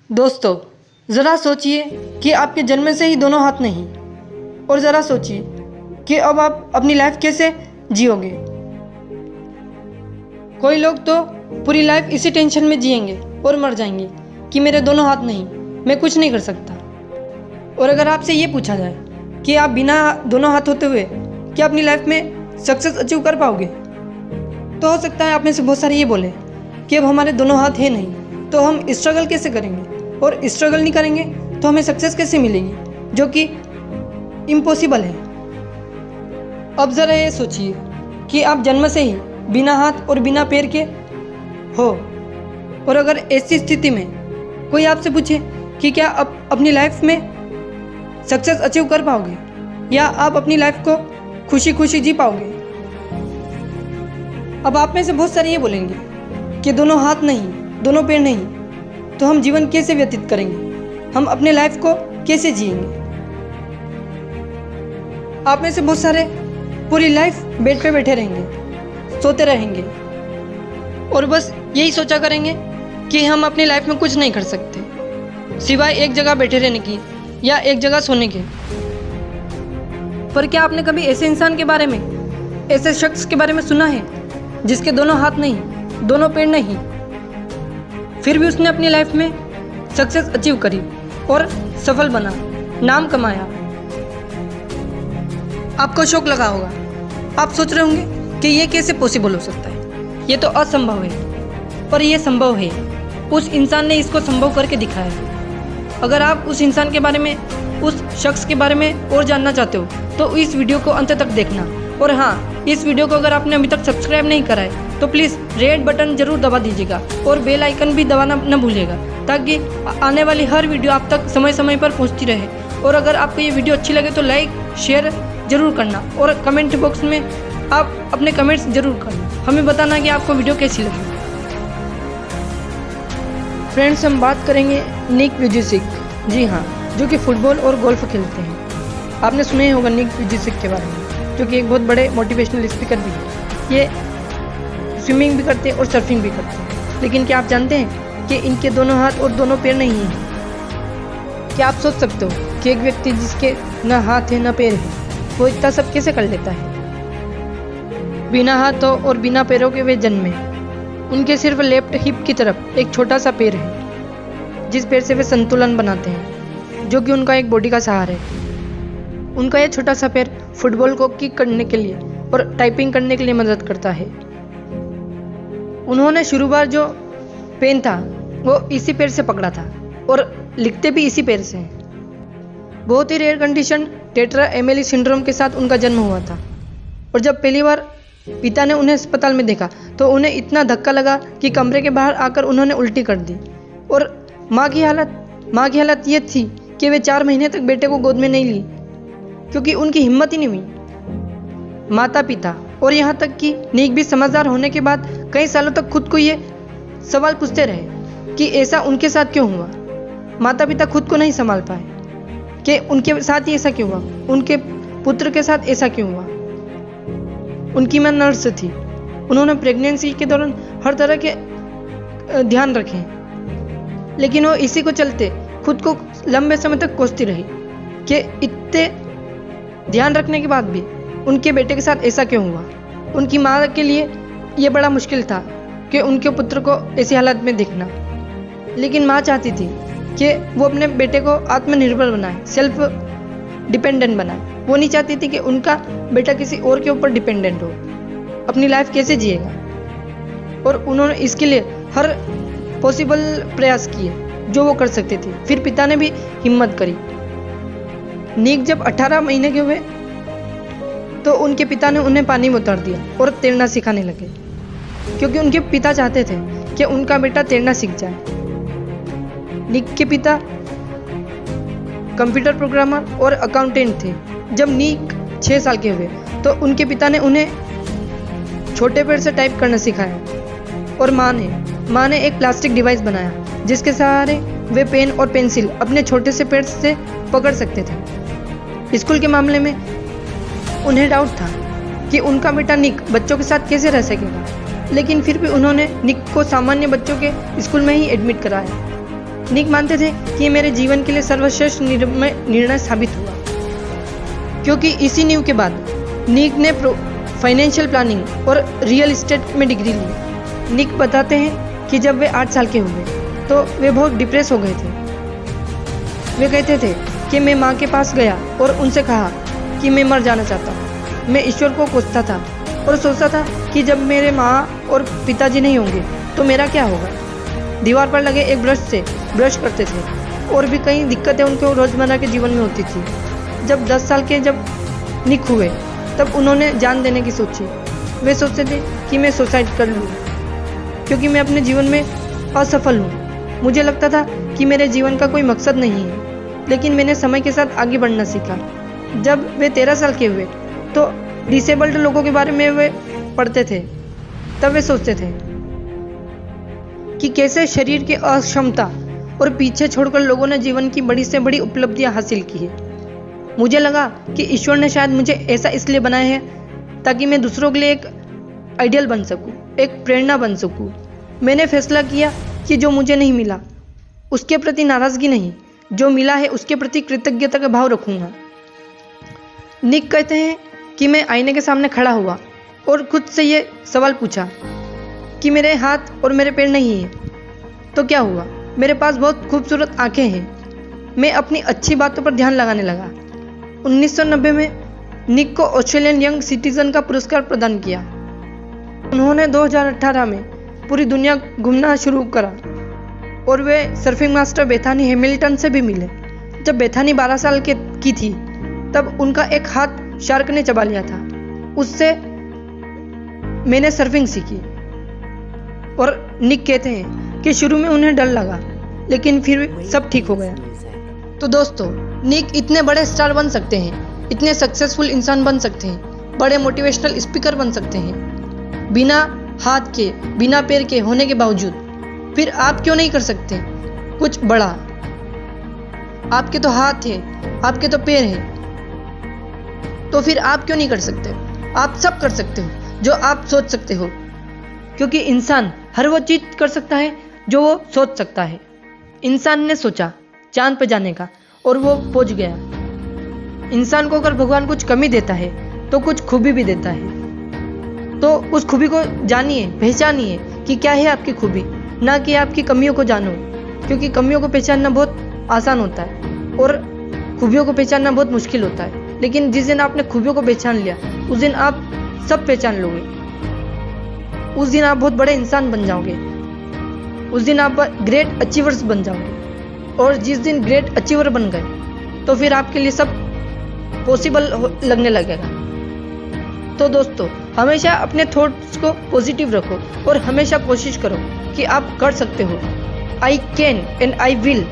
दोस्तों, ज़रा सोचिए कि आपके जन्म से ही दोनों हाथ नहीं, और ज़रा सोचिए कि अब आप अपनी लाइफ कैसे जियोगे। कोई लोग तो पूरी लाइफ इसी टेंशन में जिएंगे और मर जाएंगे कि मेरे दोनों हाथ नहीं, मैं कुछ नहीं कर सकता। और अगर आपसे ये पूछा जाए कि आप बिना दोनों हाथ होते हुए क्या अपनी लाइफ में सक्सेस अचीव कर पाओगे, तो हो सकता है आप में से बहुत सारे ये बोले कि अब हमारे दोनों हाथ हैं नहीं, तो हम स्ट्रगल कैसे करेंगे, और स्ट्रगल नहीं करेंगे तो हमें सक्सेस कैसे मिलेगी, जो कि इम्पॉसिबल है। अब ज़रा ये सोचिए कि आप जन्म से ही बिना हाथ और बिना पैर के हो, और अगर ऐसी स्थिति में कोई आपसे पूछे कि क्या आप अपनी लाइफ में सक्सेस अचीव कर पाओगे या आप अपनी लाइफ को खुशी खुशी जी पाओगे। अब आप में से बहुत सारे ये बोलेंगे कि दोनों हाथ नहीं, दोनों पैर नहीं, तो हम जीवन कैसे व्यतीत करेंगे, हम अपने लाइफ को कैसे जिएंगे। आप में से बहुत सारे पूरी लाइफ बेड पे बैठे रहेंगे, सोते रहेंगे और बस यही सोचा करेंगे कि हम अपनी लाइफ में कुछ नहीं कर सकते सिवाय एक जगह बैठे रहने की या एक जगह सोने के। पर क्या आपने कभी ऐसे इंसान के बारे में, ऐसे शख्स के बारे में सुना है जिसके दोनों हाथ नहीं, दोनों पैर नहीं, फिर भी उसने अपनी लाइफ में सक्सेस अचीव करी और सफल बना, नाम कमाया। आपको शौक लगा होगा, आप सोच रहे होंगे कि ये कैसे पॉसिबल हो सकता है, ये तो असंभव है। पर यह संभव है, उस इंसान ने इसको संभव करके दिखाया। अगर आप उस इंसान के बारे में, उस शख्स के बारे में और जानना चाहते हो तो इस वीडियो को अंत तक देखना। और हाँ, इस वीडियो को अगर आपने अभी तक सब्सक्राइब नहीं करा है तो प्लीज़ रेड बटन जरूर दबा दीजिएगा और बेल आइकन भी दबाना न भूलिएगा, ताकि आने वाली हर वीडियो आप तक समय समय पर पहुंचती रहे। और अगर आपको ये वीडियो अच्छी लगे तो लाइक शेयर जरूर करना, और कमेंट बॉक्स में आप अपने कमेंट्स जरूर करना, हमें बताना कि आपको वीडियो कैसी लगी। फ्रेंड्स, हम बात करेंगे निक वुइजिक, जी हाँ, जो कि फुटबॉल और गोल्फ खेलते हैं। आपने सुना ही होगा निक वुइजिक के बारे में, जो कि एक बहुत बड़े मोटिवेशनल स्पीकर भी है। ये स्विमिंग भी करते हैं और सर्फिंग भी करते हैं। लेकिन क्या आप जानते हैं कि इनके दोनों हाथ और दोनों पैर नहीं हैं? क्या आप सोच सकते हो कि एक व्यक्ति जिसके न हाथ है न पैर है, वो इतना सब कैसे कर लेता है? बिना हाथों और बिना पैरों के वे जन्मे। उनके सिर्फ लेफ्ट हिप की तरफ एक छोटा सा पैर है, जिस पैर से वे संतुलन बनाते हैं, जो कि उनका एक बॉडी का सहारा है। उनका यह छोटा सा पैर फुटबॉल को किक करने के लिए और टाइपिंग करने के लिए मदद करता है। उन्होंने शुरुआत जो पेन था वो इसी पैर से पकड़ा था और लिखते भी इसी पैर से हैं। बहुत ही rare condition tetra amelia syndrome के साथ उनका जन्म हुआ था, और जब पहली बार पिता ने उन्हें अस्पताल में देखा तो उन्हें इतना धक्का लगा कि कमरे के बाहर आकर उन्होंने उल्टी कर दी। और माँ की हालत ये थी कि वे 4 महीने तक बेटे को गोद में नहीं ली, क्योंकि उनकी हिम्मत ही नहीं हुई। माता पिता और यहाँ तक कि निक भी समझदार होने के बाद कई सालों तक खुद को ये सवाल पूछते रहे कि ऐसा उनके साथ क्यों हुआ। माता पिता खुद को नहीं संभाल पाए कि उनके साथ ही ऐसा क्यों हुआ, उनके पुत्र के साथ ऐसा क्यों हुआ। उनकी मां नर्स थी, उन्होंने प्रेगनेंसी के दौरान हर तरह के ध्यान रखे, लेकिन वो इसी को चलते खुद को लंबे समय तक कोसती रही कि इतने ध्यान रखने के बाद भी उनके बेटे के साथ ऐसा क्यों हुआ। उनकी माँ के लिए ये बड़ा मुश्किल था कि उनके पुत्र को ऐसी हालत में देखना, लेकिन माँ चाहती थी कि वो अपने बेटे को आत्मनिर्भर बनाए, सेल्फ डिपेंडेंट बनाए। वो नहीं चाहती थी कि उनका बेटा किसी और के ऊपर डिपेंडेंट हो, अपनी लाइफ कैसे जिएगा। और उन्होंने इसके लिए हर पॉसिबल प्रयास किए जो वो कर सकते थे। फिर पिता ने भी हिम्मत करी। निक जब 18 महीने के हुए तो उनके पिता ने उन्हें पानी में उतार दिया और तैरना सिखाने लगे, क्योंकि उनके पिता चाहते थे कि उनका बेटा तैरना सीख जाए। निक के पिता कंप्यूटर प्रोग्रामर और अकाउंटेंट थे। जब निक 6 साल के हुए तो उनके पिता ने उन्हें छोटे पैर से टाइप करना सिखाया, और माँ ने एक प्लास्टिक डिवाइस बनाया जिसके सहारे वे पेन और पेंसिल अपने छोटे से पैर से पकड़ सकते थे। स्कूल के मामले में उन्हें डाउट था कि उनका बेटा निक बच्चों के साथ कैसे रह सकेगा, लेकिन फिर भी उन्होंने निक को सामान्य बच्चों के स्कूल में ही एडमिट कराया। निक मानते थे कि ये मेरे जीवन के लिए सर्वश्रेष्ठ निर्णय साबित हुआ, क्योंकि इसी नींव के बाद निक ने फाइनेंशियल प्लानिंग और रियल एस्टेट में डिग्री ली। निक बताते हैं कि जब वे 8 साल के हुए तो वे बहुत डिप्रेस हो गए थे। वे कहते थे कि मैं माँ के पास गया और उनसे कहा कि मैं मर जाना चाहता हूँ। मैं ईश्वर को कोसता था और सोचता था कि जब मेरे माँ और पिताजी नहीं होंगे तो मेरा क्या होगा। दीवार पर लगे एक ब्रश से ब्रश करते थे और भी कई दिक्कतें उनको रोज़मर्रा के जीवन में होती थी। जब 10 साल के जब निक हुए तब उन्होंने जान देने की सोची। वे सोचते थे कि मैं सुसाइड कर लूँ क्योंकि मैं अपने जीवन में असफल हूँ। मुझे लगता था कि मेरे जीवन का कोई मकसद नहीं है, लेकिन मैंने समय के साथ आगे बढ़ना सीखा। जब वे 13 साल के हुए तो डिसेबल्ड लोगों के बारे में वे पढ़ते थे। तब वे सोचते थे कि कैसे शरीर की अक्षमता और पीछे छोड़कर लोगों ने जीवन की बड़ी से बड़ी उपलब्धियां हासिल की है। मुझे लगा कि ईश्वर ने शायद मुझे ऐसा इसलिए बनाया है ताकि मैं दूसरों के लिए एक आइडियल बन सकूं, एक प्रेरणा बन सकूं। मैंने फैसला किया कि जो मुझे नहीं मिला उसके प्रति नाराजगी नहीं, जो मिला है उसके प्रति कृतज्ञता का भाव रखूंगा। निक कहते हैं कि मैं आईने के सामने खड़ा हुआ और खुद से ये सवाल पूछा कि मेरे हाथ और मेरे पैर नहीं है तो क्या हुआ। मेरे पास बहुत खूबसूरत आंखें हैं। मैं अपनी अच्छी बातों पर ध्यान लगाने लगा। 1990 में निक को ऑस्ट्रेलियन यंग सिटीजन का पुरस्कार प्रदान किया। उन्होंने 2018 में पूरी दुनिया घूमना शुरू करा और वे सर्फिंग मास्टर बेथानी हैमिल्टन से भी मिले। जब बेथानी 12 साल की थी तब उनका एक हाथ शार्क ने चबा लिया था। उससे मैंने सर्फिंग सीखी। और निक कहते हैं कि शुरू में उन्हें डर लगा लेकिन फिर सब ठीक हो गया। तो दोस्तों, निक इतने बड़े स्टार बन सकते हैं, इतने सक्सेसफुल इंसान बन सकते हैं, बड़े मोटिवेशनल स्पीकर बन सकते हैं बिना हाथ के, बिना पैर के होने के बावजूद। फिर आप क्यों नहीं कर सकते कुछ बड़ा? आपके तो हाथ है, आपके तो पैर हैं, तो फिर आप क्यों नहीं कर सकते? आप सब कर सकते हो जो आप सोच सकते हो, क्योंकि इंसान हर वो चीज कर सकता है जो वो सोच सकता है। इंसान ने सोचा चांद पर जाने का और वो पहुंच गया। इंसान को अगर भगवान कुछ कमी देता है तो कुछ खूबी भी देता है। तो उस खूबी को जानिए, पहचानिए कि क्या है आपकी खूबी, ना कि आपकी कमियों को जानो, क्योंकि कमियों को पहचानना बहुत आसान होता है और खूबियों को पहचानना बहुत मुश्किल होता है। लेकिन जिस दिन आपने खूबियों को पहचान लिया उस दिन आप सब पहचान लोगे। उस दिन आप बहुत बड़े इंसान बन जाओगे। उस दिन आप ग्रेट अचीवर्स बन जाओगे। और जिस दिन ग्रेट अचीवर बन गए तो फिर आपके लिए सब पॉसिबल लगने लगेगा। तो दोस्तों, हमेशा अपने थॉट्स को पॉजिटिव रखो और हमेशा कोशिश करो कि आप कर सकते हो। I can and I will